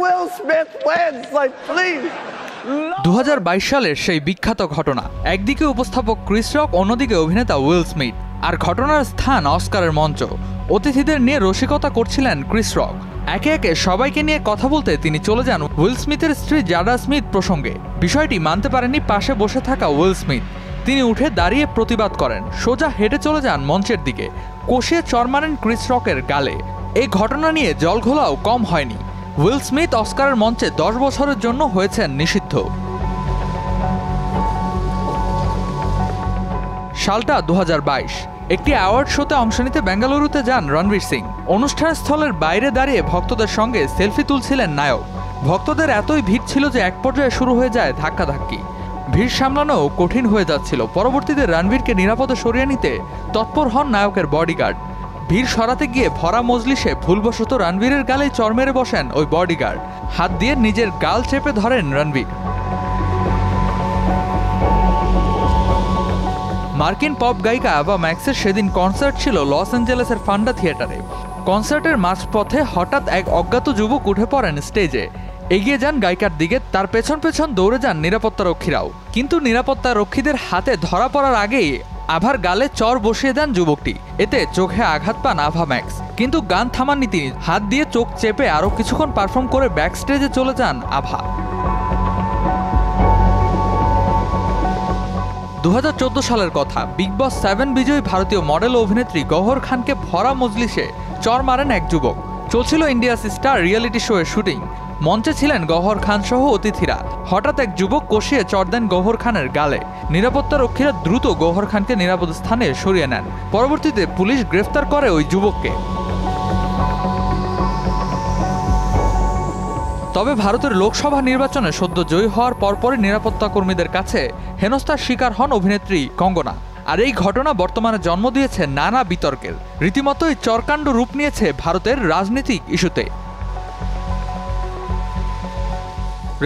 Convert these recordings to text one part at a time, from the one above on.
Will Smith wins, like please. 2022 সালের সেই বিখ্যাত ঘটনা, একদিকে উপস্থাপক ক্রিস রক, অন্যদিকে অভিনেতা উইল স্মিথ। আর ঘটনার স্থান অস্কারের মঞ্চ। অতিথিদের নিয়ে রসিকতা করছিলেন ক্রিস রক। একে একে সবাইকে নিয়ে কথা বলতে তিনি চলে যান উইল স্মিথের স্ত্রী জাডা স্মিথ প্রসঙ্গে। বিষয়টি মানতে পারেননি পাশে বসে থাকা উইল স্মিথ। তিনি উঠে দাঁড়িয়ে প্রতিবাদ করেন, সোজা হেঁটে চলে যান মঞ্চের দিকে, কষিয়ে চড় মারেন ক্রিস রকের গালে। এই ঘটনা নিয়ে জলঘোলাও কম হয়নি। উইল স্মিথ অস্কারের মঞ্চে 10 বছরের জন্য হয়েছেন নিষিদ্ধ। সালটা 2022। একটি অ্যাওয়ার্ড শোতে অংশ নিতে বেঙ্গালুরুতে যান রণবীর সিং। অনুষ্ঠান স্থলের বাইরে দাঁড়িয়ে ভক্তদের সঙ্গে সেলফি তুলছিলেন নায়ক। ভক্তদের এতই ভিড় ছিল যে এক পর্যায়ে শুরু হয়ে যায় ধাক্কাধাক্কি। ভিড় সামলানো কঠিন হয়ে যাচ্ছিল। পরবর্তীতে রণবীরকে নিরাপদে সরিয়ে নিতে তৎপর হন নায়কের বডিগার্ড। ভিড় সরাতে গিয়ে ভরা মজলিসে ভুলবশত রণবীরের গালে চড় মেরে বসেন ওই বডিগার্ড। হাত দিয়ে নিজের গাল চেপে ধরেন রণবীর। মার্কিন পপ গায়িকা আভা ম্যাক্সের সেদিন কনসার্ট ছিল লস অ্যাঞ্জেলেসের ফান্ডা থিয়েটারে। কনসার্টের মাঝপথে হঠাৎ এক অজ্ঞাত যুবক উঠে পড়েন স্টেজে। এগিয়ে যান গায়িকার দিকে, তার পেছন পেছন দৌড়ে যান নিরাপত্তারক্ষীরাও। কিন্তু নিরাপত্তারক্ষীদের হাতে ধরা পড়ার আগেই আভার গালে চর বসিয়ে দেন যুবকটি। এতে চোখে আঘাত পান আভা ম্যাক্স, কিন্তু গান থামাননি তিনি। হাত দিয়ে চোখ চেপে আরও কিছুক্ষণ পারফর্ম করে ব্যাক স্টেজে চলে যান আভা। 2014 সালের কথা। বিগ বস 7 বিজয়ী ভারতীয় মডেল অভিনেত্রী গহর খানকে ভরা মজলিসে চড় মারেন এক যুবক। চলছিল ইন্ডিয়াস স্টার রিয়েলিটি শো এর শুটিং। মঞ্চে ছিলেন গহর খান সহ অতিথিরা। হঠাৎ এক যুবক কষিয়ে চড় দেন গহর খানের গালে। নিরাপত্তারক্ষীরা দ্রুত গহর খানকে নিরাপদ স্থানে সরিয়ে নেন। পরবর্তীতে পুলিশ গ্রেফতার করে ওই যুবককে। তবে ভারতের লোকসভা নির্বাচনে সদ্য জয়ী হওয়ার পরপরই নিরাপত্তা কর্মীদের কাছে হেনস্থার শিকার হন অভিনেত্রী কঙ্গনা। আর এই ঘটনা বর্তমানে জন্ম দিয়েছে নানা বিতর্কের। রীতিমতোই চরকাণ্ড রূপ নিয়েছে ভারতের রাজনৈতিক ইস্যুতে।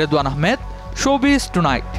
Redwan Ahmed, showbiz tonight.